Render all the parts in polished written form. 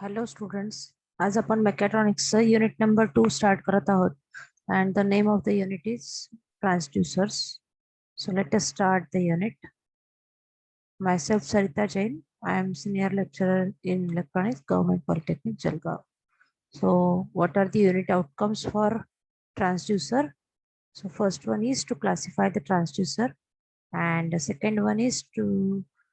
Hello students, आज आपण मेकॅट्रॉनिक्सचं unit number 2 start करत आहोत and the name of the unit is transducers. So let us start the unit. Myself Sarita Jain. I am senior lecturer in electronics, Government Polytechnic, Jalgaon. So what are the unit outcomes for transducer? So first one is to classify the transducer, and the second one is to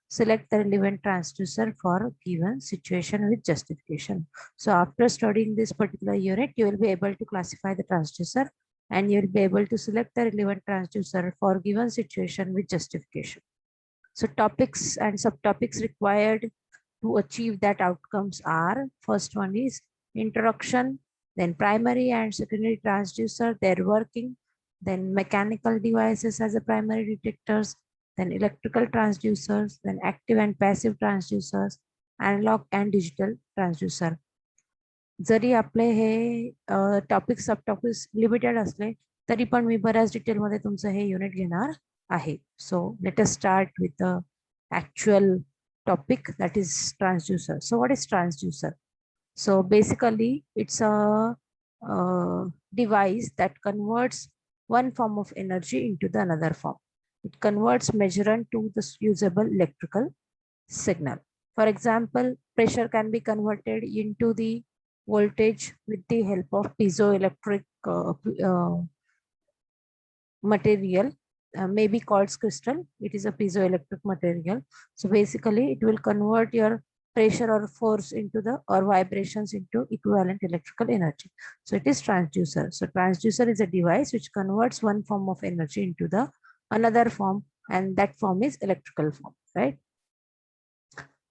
select the relevant transducer for a given situation with justification. So after studying this particular unit, you will be able to classify the transducer and you will be able to select the relevant transducer for given situation with justification. So topics and subtopics required to achieve that outcomes are: first one is introduction, then primary and secondary transducer, their working, then mechanical devices as a primary detectors, then electrical transducers, then active and passive transducers, analog and digital transducer. जरी आपले हे topic सब topics limited असले तरी पण मी बऱ्याच डिटेलमध्ये तुमचं हे युनिट घेणार आहे. So let us start with the actual topic, that is transducer. So what is transducer? So basically it's a device that converts one form of energy into the another form. It converts measurement to the usable electrical signal. For example, pressure can be converted into the voltage with the help of piezoelectric material, maybe quartz crystal. It is a piezoelectric material. So basically it will convert your pressure or force into the or vibrations into equivalent electrical energy. So it is transducer. So transducer is a device which converts one form of energy into the another form, and that form is electrical form, right?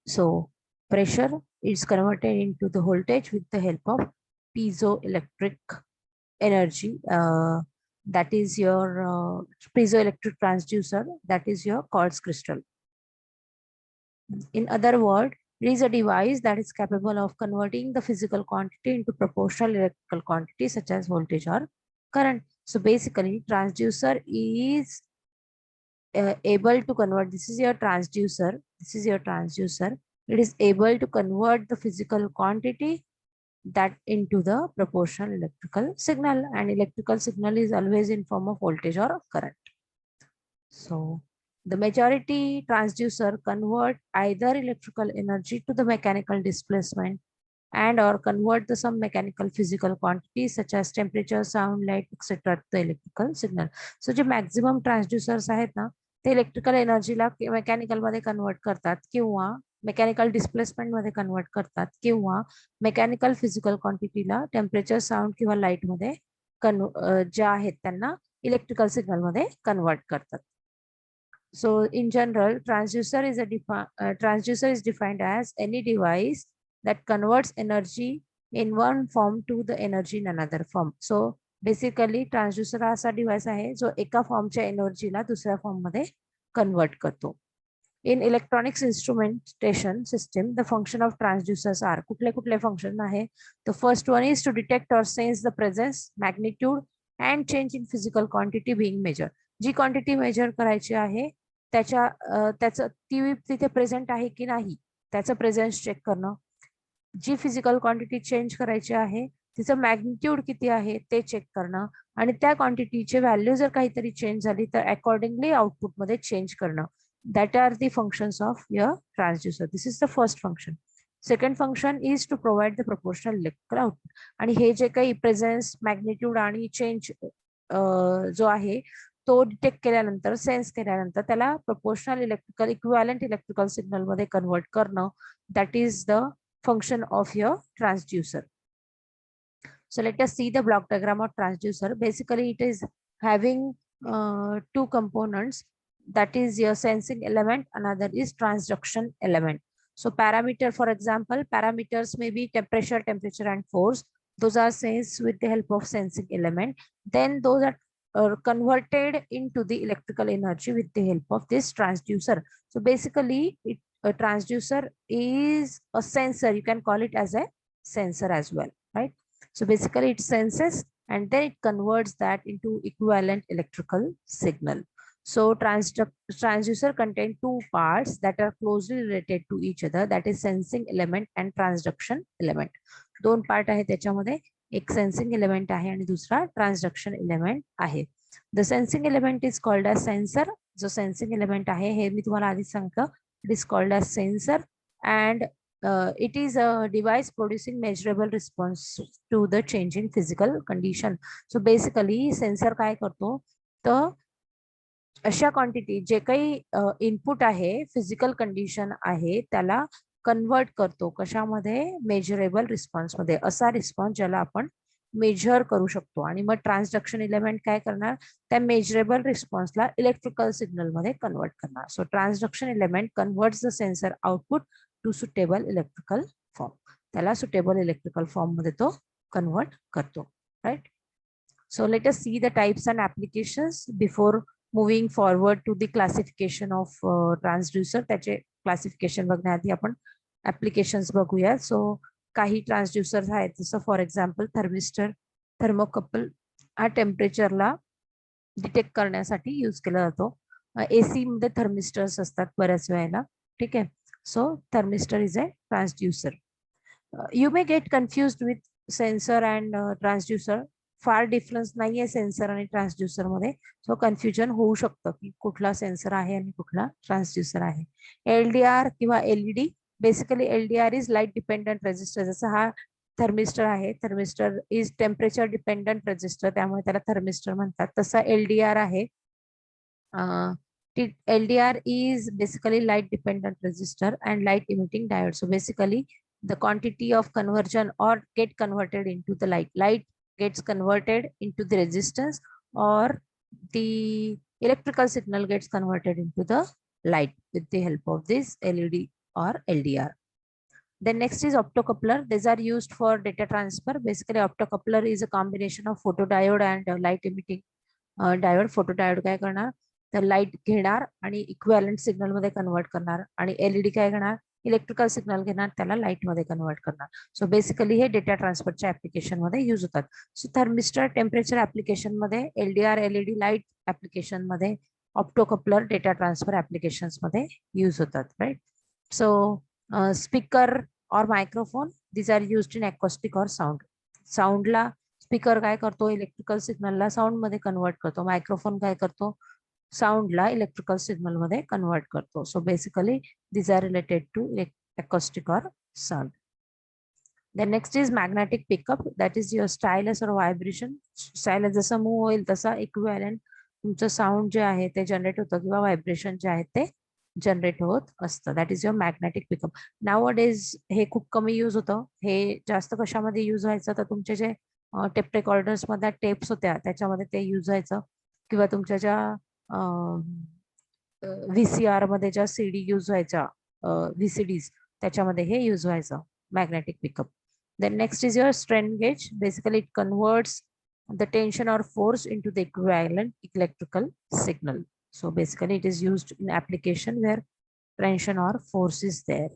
So pressure is converted into the voltage with the help of piezoelectric energy. That is your piezoelectric transducer, that is your quartz crystal. In other words, it is a device that is capable of converting the physical quantity into proportional electrical quantity such as voltage or current. So basically transducer is able to convert, this is your transducer, it is able to convert the physical quantity that into the proportional electrical signal, and electrical signal is always in form of voltage or current. So the majority transducer convert either electrical energy to the mechanical displacement and or convert the some mechanical physical quantities such as temperature, sound, light, etc. to the electrical signal. So जे maximum transducers आहेत ना ते electrical एनर्जीला mechanical मध्ये convert करतात किंवा mechanical displacement मध्ये convert करतात किंवा मेकॅनिकल फिजिकल क्वांटिटीला टेम्परेचर, साऊंड किंवा लाईट मध्ये ज्या आहेत त्यांना इलेक्ट्रिकल सिग्नल मध्ये कन्वर्ट करतात. So in general, transducer is defined as any device that converts energy in one form to the energy in another form. So basically transducer हा असा device आहे जो एका फॉर्मच्या एनर्जीला दुसऱ्या फॉर्म मध्ये कन्वर्ट करतो. In electronics instrumentation system, the function of transducers are कुठले कुठले फंक्शन आहे? The first one is to detect or sense the presence, magnitude and change in physical quantity being measured. G quantity major करायची आहे त्याचं ती तिथे present आहे की नाही त्याचं प्रेझेन्स चेक करणं. जी फिजिकल क्वांटिटी चेंज करायची आहे तिचं मॅग्निट्यूड किती आहे ते चेक करणं, आणि त्या क्वांटिटीचे व्हॅल्यू जर काहीतरी चेंज झाली तर अकॉर्डिंगली आउटपुट मध्ये चेंज करणं. That are the functions of your transducer. This is the first function. Second function is to provide the proportional electrical output. आणि हे जे काही प्रेझेन्स, मॅग्निट्यूड आणि चेंज जो आहे तो डिटेक्ट केल्यानंतर, सेन्स केल्यानंतर त्याला proportional electrical equivalent electrical signal मध्ये कन्वर्ट करणं. That is the function of your transducer. So let us see the block diagram of transducer. Basically it is having two components, that is your sensing element, another is transduction element. So parameter, for example, parameters may be temperature and force. Those are sensed with the help of sensing element. Then those are converted into the electrical energy with the help of this transducer. So basically a transducer is a sensor. You can call it as a sensor as well, right? So basically it senses and then it converts that into equivalent electrical signal. So transducer contain two parts that are closely related to each other, that is sensing element and transduction element. दोन part आहे त्याच्यामध्ये, एक sensing element आहे आणि दुसरा transduction element आहे. The sensing element is called as sensor. जो sensing element आहे हे मी तुम्हाला आधीच सांगितलं, it is called as sensor and it is a device producing measurable response to the changing physical condition. So basically sensor काय करतो, तर अशा क्वांटिटी जे काही इनपुट आहे, फिजिकल कंडिशन आहे, त्याला कन्वर्ट करतो कशामध्ये, मेजरेबल रिस्पॉन्स मध्ये. असा रिस्पॉन्स ज्याला आपण मेजर करू शकतो. आणि मग ट्रान्सडक्शन एलिमेंट काय करणार, त्या मेजरेबल रिस्पॉन्सला इलेक्ट्रिकल सिग्नल मध्ये कन्वर्ट करणार. So transduction element converts the sensor output to suitable electrical form. त्याला सुटेबल इलेक्ट्रिकल फॉर्म मध्ये तो कन्वर्ट करतो. Right. So let us see the types and applications before moving forward to the classification of transducer. त्याचे classification बघण्याआधी आपण applications बघूया. So काही ट्रान्सड्युसर्स आहेत, जसं फॉर एक्झाम्पल थर्मिस्टर, थर्मोकपल. हा टेम्परेचरला डिटेक्ट करण्यासाठी यूज केला जातो. AC मध्ये थर्मिस्टर्स असतात बऱ्याच वेळेला. ठीक आहे. So thermistor is a transducer. You may get confused with sensor and transducer. फार डिफरन्स नाहीये सेन्सर आणि ट्रान्सड्युसर मध्ये. सो कन्फ्युजन होऊ शकतं की कुठला सेन्सर आहे आणि कुठला ट्रान्सड्युसर आहे. LDR किंवा LED. Basically LDR is light dependent resistor. जसं हा थर्मिस्टर आहे, thermistor is temperature dependent resistor, त्यामुळे त्याला थर्मिस्टर म्हणतात. तसा LDR आहे. LDR is basically light dependent resistor and light emitting diode. So basically the quantity of conversion or get converted into the light gets converted into the resistance, or the electrical signal gets converted into the light with the help of this LED or LDR. Then next is optocoupler. These are used for data transfer. Basically optocoupler is a combination of photodiode and light emitting diode. Photodiode काय करणार, तर light घेणार आणि equivalent signal मध्ये convert करणार, आणि LED काय करणार, इलेक्ट्रिकल सिग्नल घेणार, त्याला लाईट मध्ये कन्वर्ट करणार. सो बेसिकली हे डेटा ट्रान्सफरच्या ऍप्लिकेशन मध्ये युज होतात. सो थर्मिस्टर टेम्परेचर ऍप्लिकेशन मध्ये, LDR LED लाईट ऍप्लिकेशन मध्ये, ऑप्टोकपलर डेटा ट्रान्सफर ऍप्लिकेशन मध्ये युज होतात. राईट. सो स्पीकर और microphone, these are used in acoustic और साऊंड. साऊंडला स्पीकर काय करतो, इलेक्ट्रिकल सिग्नलला साऊंड मध्ये कन्वर्ट करतो. मायक्रोफोन काय करतो, साऊंडला इलेक्ट्रिकल सिग्नल मध्ये कन्वर्ट करतो. So basically these are related to acoustic or sound. The next is magnetic pickup, that is your stylus or vibration. Stylus जसं मूव होईल तसा इक्विव्हॅलंट तुमचं साऊंड जे आहे ते जनरेट होतं, किंवा व्हायब्रेशन जे आहे ते जनरेट होत असतं. That is your magnetic pickup. Now days हे खूप कमी यूज होतं. हे जास्त कशामध्ये यूज व्हायचं, तर तुमचे जे टेप रेकॉर्डर्स मध्ये टेप्स होत्या त्याच्यामध्ये ते यूज व्हायचं, किंवा तुमच्या ज्या VCR मध्ये ज्या CD यूज व्हायच्या, VCDs, त्याच्यामध्ये हे यूज व्हायचं magnetic pickup. Then next is your strain gauge. Basically it converts the tension or force into the equivalent electrical signal. So basically it is used in application where tension or force is there.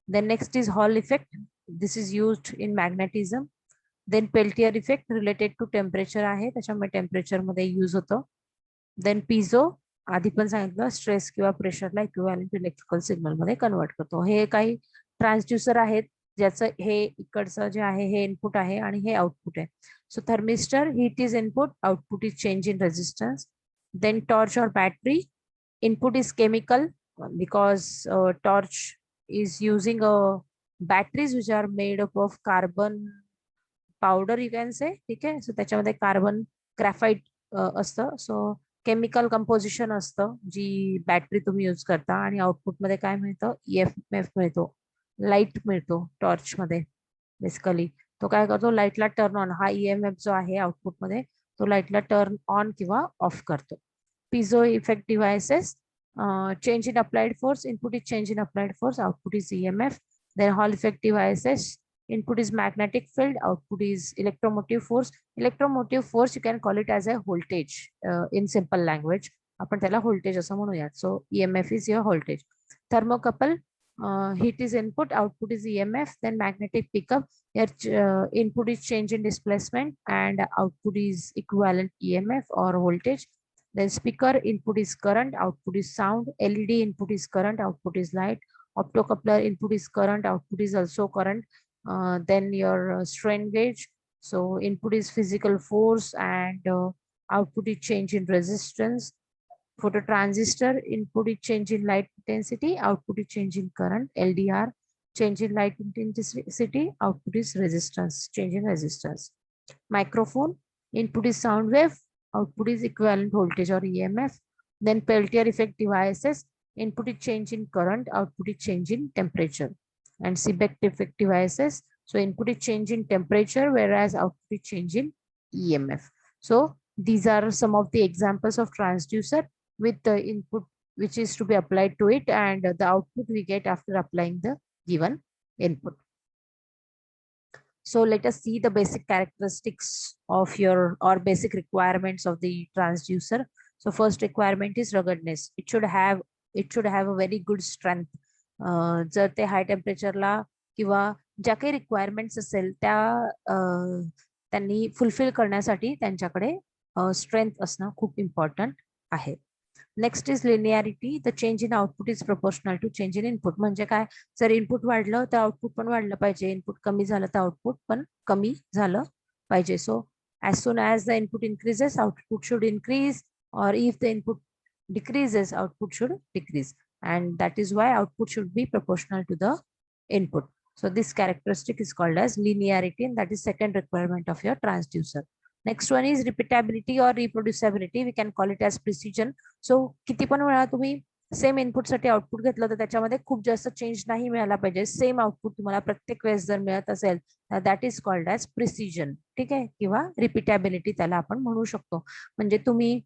Then next is Hall effect. This is used in magnetism. Then Peltier effect related to temperature आहे, त्याच्यामुळे temperature मध्ये use होतं. Then piezo, आधी पण सांगितलं, stress किंवा प्रेशरला equivalent electrical signal मध्ये convert करतो. हे काही ट्रान्सड्युसर आहेत ज्याचं हे इकडचं जे आहे हे इनपुट आहे आणि हे आउटपुट आहे. So thermistor, heat is input, output is change in resistance. Then torch or battery, input is chemical because torch is using batteries which are made up of carbon powder, you can say. ठीक आहे. So त्याच्यामध्ये carbon graphite असतं. So chemical composition असतं जी battery तुम्ही use करता, आणि output मध्ये काय मिळतं, EMF मिळतो, लाईट मिळतो टॉर्च मध्ये. बेसिकली तो काय करतो, लाईटला टर्न ऑन, हा EMF जो आहे आउटपुट मध्ये तो लाईटला टर्न ऑन किंवा ऑफ करतो. Piezo effect devices, change in applied force, input is change in applied force, output is EMF. Then Hall effect devices, input is magnetic field, output is electromotive force. Electromotive force you can call it as a voltage in simple language. आपण त्याला voltage असं म्हणूयात. So EMF is your voltage. Thermocouple, heat is input, output is EMF. Then magnetic pickup, your input is change in displacement and output is equivalent EMF or voltage. Then speaker input is current, output is sound. LED input is current, output is light. Optocoupler input is current, output is also current. Then your strain gauge. So input is physical force and output is change in resistance. Phototransistor input is change in light intensity, output is change in current. LDR change in light intensity, output is resistance, change in resistance. Microphone input is sound wave, output is equivalent voltage or EMF. Then Peltier effect devices, input is change in current, output is change in temperature. And Seebeck effect devices, so input is change in temperature, whereas output is change in EMF. So these are some of the examples of transducer with the input which is to be applied to it, and the output we get after applying the given input. So let us see the basic characteristics of your or basic requirements of the transducer. So first requirement is ruggedness. It should have a very good strength. जर ते हाय टेम्परेचरला किंवा ज्या काही requirements असेल त्या त्यांनी fulfil करण्यासाठी त्यांच्याकडे स्ट्रेंथ असणं खूप इम्पॉर्टंट आहे. Next is linearity. The change in output is proportional to change in input. म्हणजे काय, जर इनपुट वाढलं तर आउटपुट पण वाढलं पाहिजे, इनपुट कमी झालं तर आउटपुट पण कमी झालं पाहिजे. So as soon as the input increases, output should increase, or if the input decreases, output should decrease, and that is why output should be proportional to the input. So this characteristic is called as linearity, and that is second requirement of your transducer. Next one is repeatability or reproducibility. We can call it as precision. So किती पण वेळा तुम्ही same input साठी output घेतलं तर त्याच्यामध्ये खूप जास्त चेंज नाही मिळाला पाहिजे. सेम आउटपुट तुम्हाला प्रत्येक वेळेस जर मिळत असेल तर that is called as precision. ठीक आहे, किंवा रिपीटॅबिलिटी त्याला आपण म्हणू शकतो. म्हणजे तुम्ही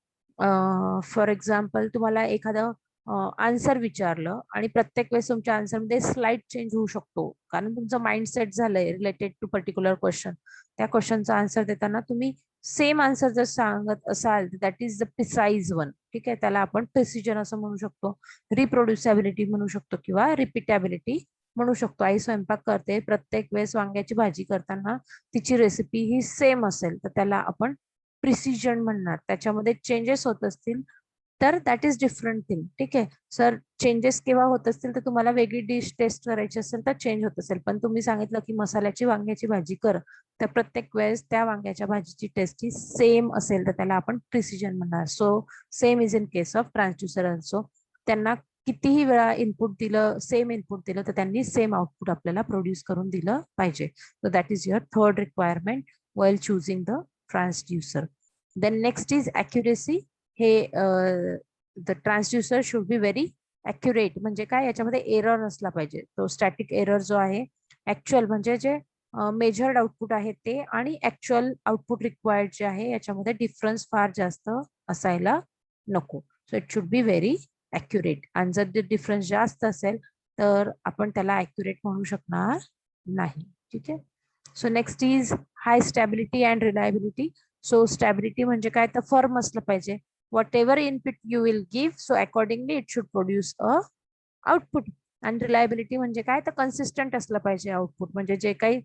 फॉर एक्झाम्पल तुम्हाला एखादं आन्सर विचारलं आणि प्रत्येक वेळेस तुमच्या आन्सरमध्ये स्लाइट चेंज होऊ शकतो, कारण तुमचं माइंडसेट झालंय रिलेटेड टू पर्टिक्युलर क्वेश्चन. त्या क्वेश्चनचा आन्सर देताना तुम्ही सेम आन्सर जर सांगत असाल that is the precise one. ठीक आहे, त्याला आपण प्रिसिजन असं म्हणू शकतो, रिप्रोड्युसिबिलिटी म्हणू शकतो किंवा रिपीटॅबिलिटी म्हणू शकतो. आई स्वयंपाक करते, प्रत्येक वेळेस वांग्याची भाजी करताना तिची रेसिपी ही सेम असेल तर त्याला आपण प्रिसिजन म्हणणार. त्याच्यामध्ये चेंजेस होत असतील तर दॅट इज डिफरंट थिंग. ठीक आहे सर, चेंजेस केव्हा होत असतील तर तुम्हाला वेगळी डिश टेस्ट करायची असेल तर चेंज होत असेल, पण तुम्ही सांगितलं की मसाल्याची वांग्याची भाजी कर, तर प्रत्येक वेळेस त्या वांग्याच्या भाजीची टेस्ट ही सेम असेल तर त्याला आपण प्रिसिजन म्हणणार. So same is in case of transducer also. त्यांना कितीही वेळा इनपुट दिलं, सेम इनपुट दिलं तर त्यांनी सेम आउटपुट आपल्याला प्रोड्यूस करून दिलं पाहिजे. So that is your third requirement while choosing the transducer. Then next is accuracy. हे the transducer should be very accurate. म्हणजे काय, याच्यामध्ये एरर नसला पाहिजे. तो स्टॅटिक एरर जो आहे, ऍक्च्युअल म्हणजे जे मेजर्ड आउटपुट आहे ते आणि ऍक्च्युअल आउटपुट रिक्वायर्ड जे आहे याच्यामध्ये डिफरन्स फार जास्त असायला नको. So it should be very accurate. आणि जर ते डिफरन्स जास्त असेल तर आपण त्याला ॲक्युरेट म्हणू शकणार नाही. ठीक आहे. So next is hi stability and reliability. So stability म्हणजे काय, तर फर्म असलं पाहिजे. whatever input you will give, so accordingly it should produce a output. and reliability म्हणजे काय, तर कन्सिस्टंट असलं पाहिजे आउटपुट. म्हणजे जे काही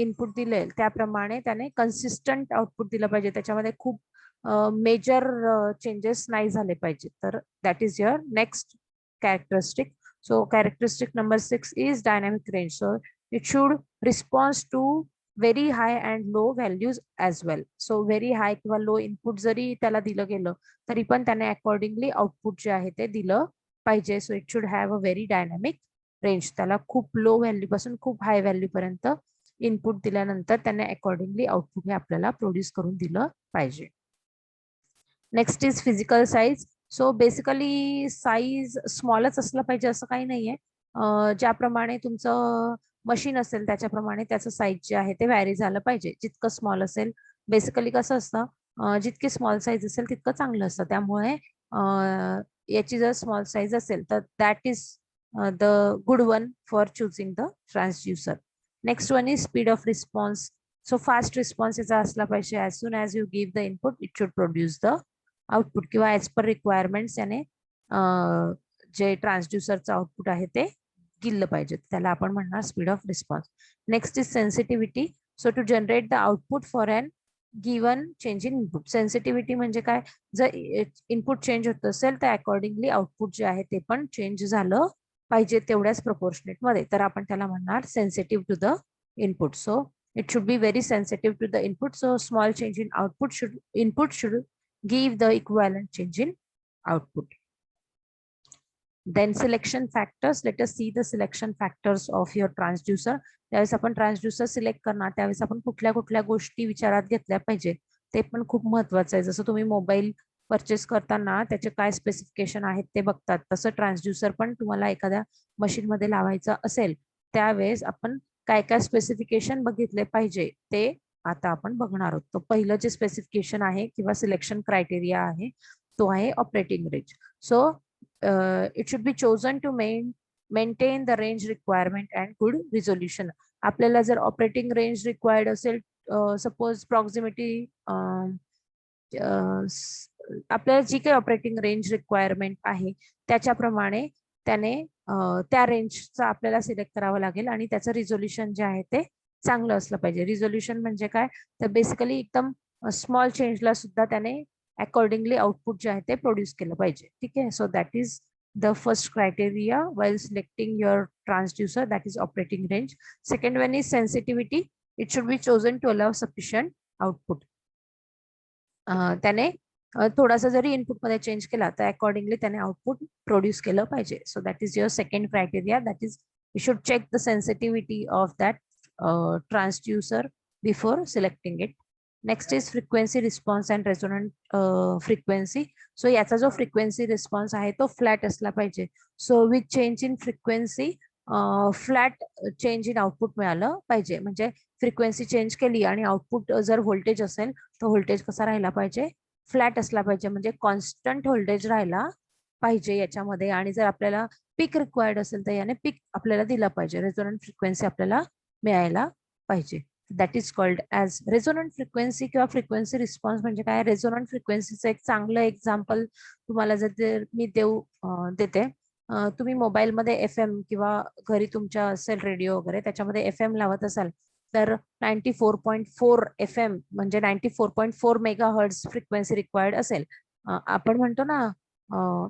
इनपुट दिले त्याप्रमाणे त्याने कन्सिस्टंट आउटपुट दिलं पाहिजे, त्याच्यामध्ये खूप मेजर चेंजेस नाही झाले पाहिजे. तर that is your next characteristic. So characteristic number 6 is dynamic range. So it should response to very high and low values as well. So very high किंवा लो इनपुट जरी त्याला दिलं गेलं तरी पण त्याने अकॉर्डिंगली आउटपुट जे आहे ते दिलं पाहिजे. So it should have a very dynamic range. त्याला खूप लो व्हॅल्यू पासून खूप हाय व्हॅल्यू पर्यंत इनपुट दिल्यानंतर त्याने अकॉर्डिंगली आउटपुट हे आपल्याला प्रोड्यूस करून दिलं पाहिजे. Next is physical size. So basically size स्मॉलच असलं पाहिजे असं काही नाहीये. ज्याप्रमाणे तुमचं मशीन असेल त्याच्याप्रमाणे त्याचं साईज जे आहे ते व्हॅरी झालं पाहिजे. जितकं स्मॉल असेल, बेसिकली कसं असतं, जितकी स्मॉल साईज असेल तितकं चांगलं असतं. त्यामुळे याची जर स्मॉल साईज असेल तर that is the good one for choosing the transducer. Next one is speed of response. So fast response याचा असला पाहिजे. As soon as you give the input it should produce the output, किंवा as per requirements याने जे ट्रान्सड्युसरचं output आहे ते दिलं पाहिजे, त्याला आपण म्हणणार speed of response. Next is sensitivity. So to generate the output for an given change in input. Sensitivity म्हणजे काय, जर इनपुट चेंज होत असेल तर अकॉर्डिंगली आउटपुट जे आहे ते पण चेंज झालं पाहिजे तेवढ्याच प्रोपोर्शनेट मध्ये, तर आपण त्याला म्हणणार sensitive to the input. So it should be very sensitive to the input, so small change in input should give the equivalent change in output. Then selection factors, let us see the selection factors of your transducer. त्यावेळेस आपण transducer select करणार त्यावेळेस आपण कुठल्या कुठल्या गोष्टी विचारात घेतल्या पाहिजे ते पण खूप महत्वाचं आहे. जसं तुम्ही मोबाईल परचेस करताना त्याचे काय स्पेसिफिकेशन आहेत ते बघतात, तसं ट्रान्सड्युसर पण तुम्हाला एखाद्या मशीन मध्ये लावायचं असेल त्यावेळेस आपण काय काय स्पेसिफिकेशन बघितले पाहिजे ते आता आपण बघणार आहोत. तो पहिलं जे स्पेसिफिकेशन आहे किंवा सिलेक्शन क्रायटेरिया आहे तो आहे operating range. So it should be chosen to maintain the range requirement and good resolution. आपल्याला जर ऑपरेटिंग रेंज रिक्वायर्ड असेल, सपोज प्रॉक्सिमिटी, आपल्याला जी काही ऑपरेटिंग रेंज रिक्वायरमेंट आहे त्याच्याप्रमाणे त्याने त्या रेंजचा आपल्याला सिलेक्ट करावं लागेल आणि त्याचं रिझोल्युशन जे आहे ते चांगलं असलं पाहिजे. रिझोल्युशन म्हणजे काय, तर बेसिकली एकदम स्मॉल चेंजला सुद्धा त्याने अकॉर्डिंगली आउटपुट जे आहे ते प्रोड्यूस केलं पाहिजे. ठीक आहे. So that is the first criteria while selecting your transducer, that is operating range. Second one is sensitivity. It should be chosen to allow sufficient output. त्याने थोडासा जरी इनपुट मध्ये चेंज केला तर अकॉर्डिंगली त्याने आउटपुट प्रोड्यूस केलं पाहिजे. So that is your second criteria, that is you should check the sensitivity of that transducer before selecting it. Next is frequency response and resonant frequency. So याचा जो frequency response आहे तो flat असला पाहिजे. So with change in frequency flat change in output मिळालं पाहिजे. म्हणजे frequency change केली आणि आउटपुट जर व्होल्टेज असेल तर व्होल्टेज कसा राहिला पाहिजे, फ्लॅट असला पाहिजे, म्हणजे कॉन्स्टंट व्होल्टेज राहिला पाहिजे याच्यामध्ये. आणि जर आपल्याला पीक रिक्वायर्ड असेल तर याने पीक आपल्याला दिला पाहिजे, रेझोनंट फ्रिक्वेन्सी आपल्याला मिळायला पाहिजे. That is called as resonant frequency किंवा फ्रिक्वेन्सी रिस्पॉन्स. म्हणजे काय, रेझोनंट फ्रिक्वेन्सीचं एक चांगलं एक्झाम्पल तुम्हाला जर मी देते. तुम्ही मोबाईलमध्ये FM किंवा घरी तुमच्या असेल रेडिओ वगैरे त्याच्यामध्ये FM लावत असाल तर 94.4 FM म्हणजे 94.4 मेगाहर्ट्झ फ्रिक्वेन्सी रिक्वायर्ड असेल. आपण म्हणतो ना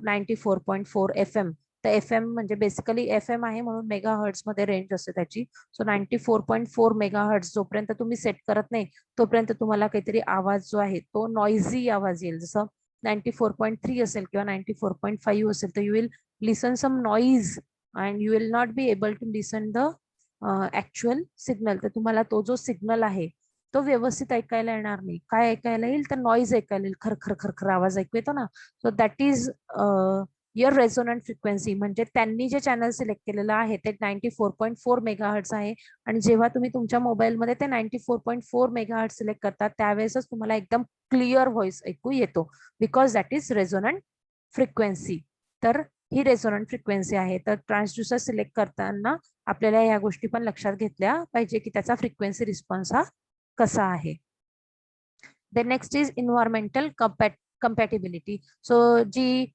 94.4 FM, तर FM म्हणजे बेसिकली FM आहे म्हणून मेगाहर्ट्झ मध्ये रेंज असते त्याची. सो 94.4 मेगाहर्ट्झ जोपर्यंत तुम्ही सेट करत नाही तोपर्यंत तुम्हाला काहीतरी आवाज जो आहे तो नॉइझी आवाज येईल. जसं 94.3 असेल किंवा 94.5 असेल तर you will listen some noise and you will not be able to listen the actual signal. तर तुम्हाला तो जो सिग्नल आहे तो व्यवस्थित ऐकायला येणार नाही. काय ऐकायला येईल तर नॉइज ऐकायला येईल, खरखर खरखर आवाज ऐकू येतो ना. So that is your resonant frequency. म्हणजे त्यांनी जे चॅनल सिलेक्ट केलेलं आहे ते 94.4 मेगाहर्ट्झ आहे आणि जेव्हा तुम्ही तुमच्या मोबाईलमध्ये ते 94.4 मेगाहर्ट्झ सिलेक्ट करता त्यावेळेसच तुम्हाला एकदम क्लिअर व्हॉइस ऐकू येतो, because that is resonant frequency. तर ही रेझोनंट फ्रिक्वेन्सी आहे. तर ट्रान्सड्युसर सिलेक्ट करताना आपल्याला या गोष्टी पण लक्षात घेतल्या पाहिजे की त्याचा फ्रिक्वेन्सी रिस्पॉन्स हा कसा आहे. The next is environmental compatibility. So जी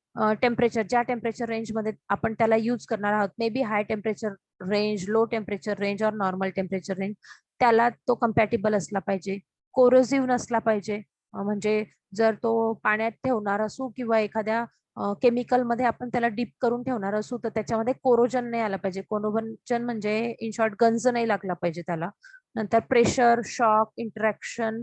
टेम्परेचर, ज्या टेम्परेचर रेंज मध्ये आपण त्याला यूज करणार आहोत, may be high temperature range, low temperature range और नॉर्मल टेम्परेचर रेंज, त्याला तो कम्पॅटिबल असला पाहिजे, कोरोसिव्ह नसला पाहिजे. म्हणजे जर तो पाण्यात ठेवणार असू किंवा एखाद्या केमिकल मध्ये आपण त्याला डीप करून ठेवणार असू तर त्याच्यामध्ये कोरोजन नाही आला पाहिजे. कोरोजन म्हणजे इन शॉर्ट गंज नाही लागला पाहिजे त्याला. नंतर pressure, shock, interaction,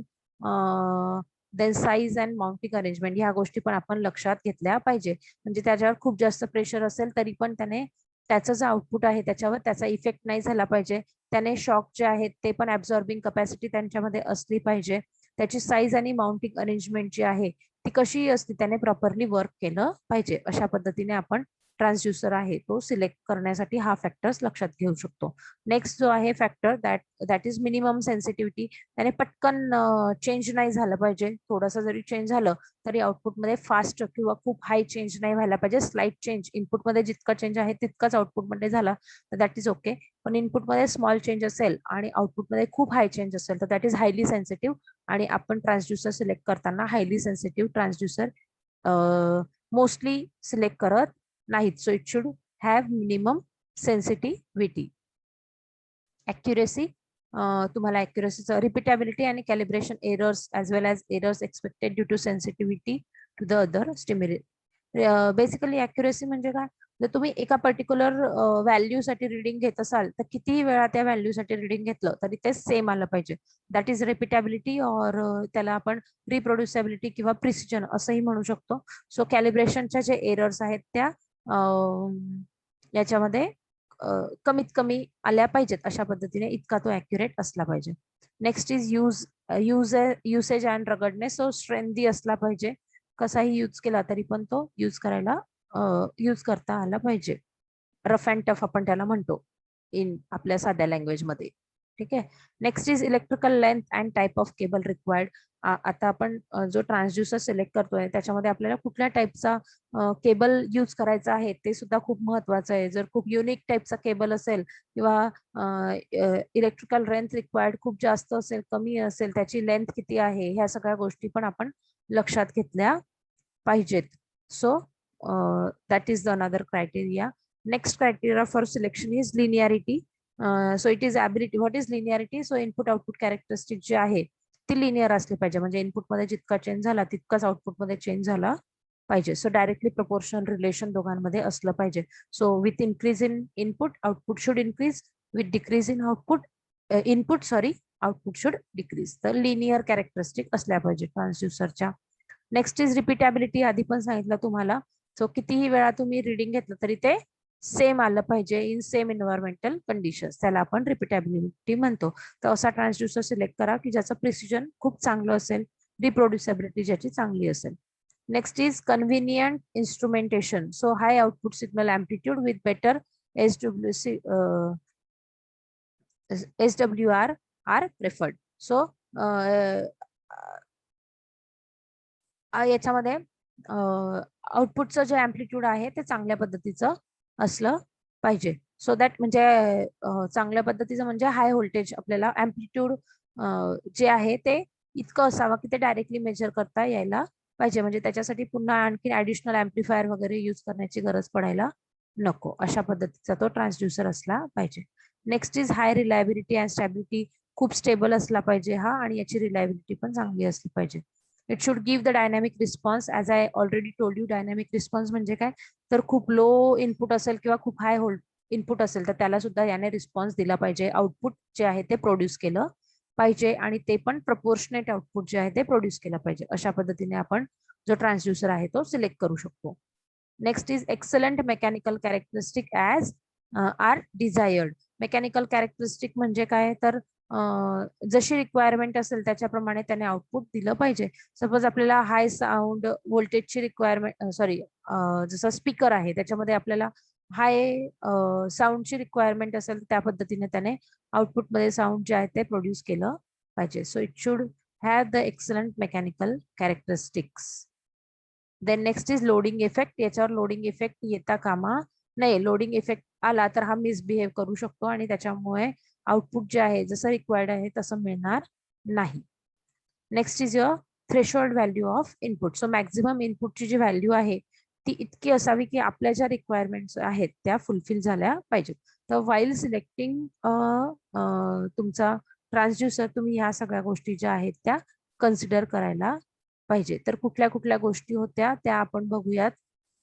then size and mounting arrangement, ह्या गोष्टी पण आपण लक्षात घेतल्या पाहिजे. म्हणजे त्याच्यावर खूप जास्त प्रेशर असेल तरी पण त्याने त्याचं जे आउटपुट आहे त्याच्यावर त्याचा इफेक्ट नाही झाला पाहिजे. त्याने शॉक जे आहेत ते पण ऍब्झॉर्बिंग कपॅसिटी त्यांच्यामध्ये असली पाहिजे. त्याची साईज आणि माउंटिंग अरेंजमेंट जी आहे ती कशी असते त्याने प्रॉपरली वर्क केलं पाहिजे. अशा पद्धतीने आपण ट्रान्सड्युसर आहे तो सिलेक्ट करण्यासाठी हा फॅक्टर्स लक्षात घेऊ शकतो. नेक्स्ट जो आहे factor that is minimum sensitivity. त्याने पटकन चेंज नाही झालं पाहिजे. थोडंसं जरी चेंज झालं तरी आउटपुटमध्ये फास्ट किंवा खूप हाय चेंज नाही व्हायला पाहिजे. स्लाइट चेंज, इनपुटमध्ये जितका चेंज आहे तितकाच आउटपुटमध्ये झाला तर दॅट इज ओके. पण इनपुटमध्ये स्मॉल चेंज असेल आणि आउटपुटमध्ये खूप हाय चेंज असेल तर दॅट इज हायली सेन्सिटिव्ह. आणि आपण ट्रान्सड्युसर सिलेक्ट करताना highly sensitive transducer mostly select करत नाहीत. So it should have minimum sensitivity. accuracy, तुम्हाला ॲक्युरसीचं रिपीटेबिलिटी आणि calibration errors as well as errors expected due to sensitivity to the other stimuli. Basically accuracy म्हणजे काय, जर तुम्ही एका पर्टिक्युलर व्हॅल्यूसाठी रिडिंग घेत असाल तर कितीही वेळा त्या व्हॅल्यूसाठी रिडिंग घेतलं तरी ते सेम आलं पाहिजे. दॅट इज रिपीटेबिलिटी और त्याला आपण रिप्रोड्युसिबिलिटी किंवा प्रिसिजन असंही म्हणू शकतो. सो कॅलिब्रेशनच्या जे एरर्स आहेत त्या याच्यामध्ये कमीत कमी आल्या पाहिजेत, अशा पद्धतीने इतका तो ॲक्युरेट असला पाहिजे. Next is usage and ruggedness. So strengthy असला पाहिजे, कसाही यूज केला तरी पण तो यूज करता आला पाहिजे. रफ अँड टफ आपण त्याला म्हणतो इन आपल्या साध्या लँग्वेज मध्ये. ठीक आहे. Next is electrical length and type of cable required. आता आपण जो ट्रान्सड्युसर सिलेक्ट करतोय त्याच्यामध्ये आपल्याला कुठल्या टाईपचा केबल यूज करायचा आहे ते सुद्धा खूप महत्वाचं आहे. जर खूप युनिक टाईपचा केबल असेल किंवा इलेक्ट्रिकल लेंथ रिक्वायर्ड खूप जास्त असेल, कमी असेल, त्याची लेंथ किती आहे, ह्या सगळ्या गोष्टी पण आपण लक्षात घेतल्या पाहिजेत. So that is the another criteria. Next criteria for selection is linearity. So it is ability. What is linearity? So input output characteristic जे आहे ती लिनियर असली पाहिजे, म्हणजे इनपुट मध्ये जितका चेंज झाला तितकाच आउटपुट मध्ये चेंज झाला पाहिजे. सो डायरेक्टली प्रपोर्शनल रिलेशन दोघांमध्ये असलं पाहिजे. So with increase in input output should increase, with decrease in output output should decrease. तर लिनियर कॅरेक्टरिस्टिक असल्या पाहिजे ट्रान्सड्युसरच्या. Next is repeatability. आधी पण सांगितलं तुम्हाला. सो कितीही वेळा तुम्ही रिडिंग घेतलं तरी ते सेम आलं पाहिजे इन सेम एन्व्हायरमेंटल कंडिशन्स, त्याला आपण रिपीटेबिलिटी म्हणतो. तर असा ट्रान्सड्युसर सिलेक्ट करा की ज्याचं प्रिसिजन खूप चांगलं असेल, रिप्रोड्युसिबिलिटी ज्याची चांगली असेल. Next is convenient instrumentation. So high output signal amplitude with better SWR are preferred. So याच्यामध्ये आउटपुटचं जे एम्प्लिट्यूड आहे ते चांगल्या पद्धतीचं असलं पाहिजे. सो दॅट म्हणजे चांगल्या पद्धतीचं म्हणजे हाय व्होल्टेज आपल्याला एम्प्लिट्यूड जे आहे ते इतकं असावं की ते डायरेक्टली मेजर करता यायला पाहिजे, म्हणजे त्याच्यासाठी पुन्हा आणखी ऍडिशनल एम्प्लिफायर वगैरे यूज करण्याची गरज पडायला नको, अशा पद्धतीचा तो ट्रान्सड्युसर असला पाहिजे. Next is hi reliability and stability. खूप स्टेबल असला पाहिजे हा, आणि याची रिलायबिलिटी पण चांगली असली पाहिजे. It should give the dynamic response. As I already told you, dynamic response म्हणजे काय, तर खूप लो इनपुट असेल किंवा खूप हाय इनपुट असेल तर त्याला सुद्धा याने रिस्पॉन्स दिला पाहिजे. आउटपुट जे आहे ते प्रोड्यूस केलं पाहिजे, आणि ते पण प्रपोर्शनेट आउटपुट जे आहे ते प्रोड्यूस केलं पाहिजे. अशा पद्धतीने आपण जो ट्रान्सड्युसर आहे तो सिलेक्ट करू शकतो. Next is excellent mechanical characteristic as are desired. Mechanical characteristic म्हणजे काय, तर जशी रिक्वायरमेंट असेल त्याच्याप्रमाणे त्याने आउटपुट दिलं पाहिजे. सपोज आपल्याला हाय साऊंड व्होल्टेजची रिक्वायरमेंट, जसं स्पीकर आहे त्याच्यामध्ये आपल्याला हाय साऊंडची रिक्वायरमेंट असेल त्या पद्धतीने त्याने आउटपुटमध्ये साऊंड जे आहे ते प्रोड्यूस केलं पाहिजे. So it should have the excellent mechanical characteristics. Then next is loading effect. याच्यावर लोडिंग इफेक्ट येता कामा नाही. लोडिंग इफेक्ट आला तर हा मिसबिहेव करू शकतो आणि त्याच्यामुळे आउटपुट जे आहे जसं रिक्वायर्ड आहे तसं मिळणार नाही. Next is your threshold value of input. So maximum इनपुटची जी व्हॅल्यू आहे ती इतकी असावी की आपल्या ज्या रिक्वायरमेंट्स आहेत त्या फुलफिल झाल्या पाहिजेत. तर वाईल सिलेक्टिंग तुमचा ट्रान्सड्युसर तुम्ही ह्या सगळ्या गोष्टी ज्या आहेत त्या कन्सिडर करायला पाहिजे. तर कुठल्या कुठल्या गोष्टी होत्या त्या आपण बघूयात.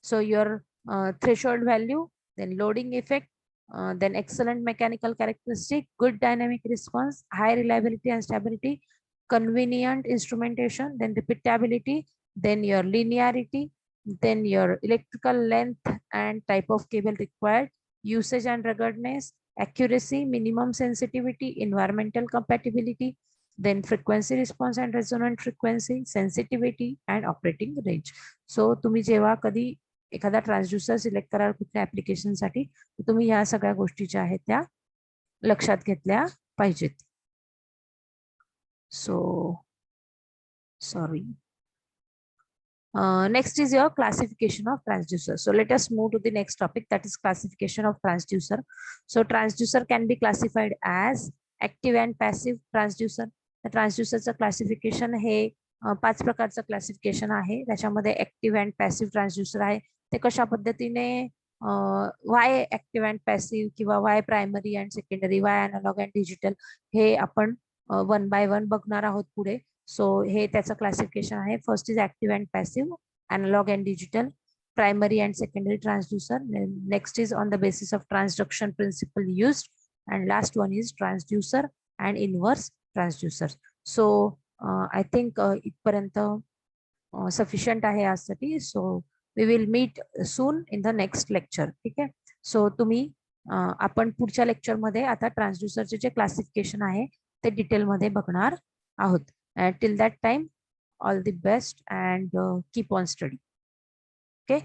So your threshold value, then loading effect, then excellent mechanical characteristic, good dynamic response, high reliability and stability, convenient instrumentation, then repeatability, then your linearity, then your electrical length and type of cable required, usage and ruggedness, accuracy, minimum sensitivity, environmental compatibility, then frequency response and resonant frequency, sensitivity and operating range. So तुम्ही जेव्हा कधी एखादा transducer select कराल कुठल्या ऍप्लिकेशनसाठी, तुम्ही ह्या सगळ्या गोष्टी ज्या आहेत त्या लक्षात घेतल्या पाहिजेत. So sorry. Next is your classification of transducer. So let us move to the next topic, that is classification of transducer. So transducer can be classified as active and passive transducer. ट्रान्सड्युसरचं classification हे 5 प्रकारचं classification आहे. त्याच्यामध्ये active and passive transducer आहे. ते कशा पद्धतीने by active and passive किंवा by primary and secondary, by analog and digital, हे आपण 1 बाय 1 बघणार आहोत पुढे. सो हे त्याचं क्लासिफिकेशन आहे. First is active and passive, analog and digital, primary and secondary transducer. Next is on the basis of transduction principle used, and last one is transducer and inverse transducers. So I think इथपर्यंत sufficient आहे आजसाठी. So we will meet soon in the next lecture. ठीक आहे. So तुम्ही आपण पुढच्या lecture मध्ये आता ट्रान्सड्युसरचे जे क्लासिफिकेशन आहे ते डिटेल मध्ये बघणार आहोत. Till that time, all the best and keep on study. Okay.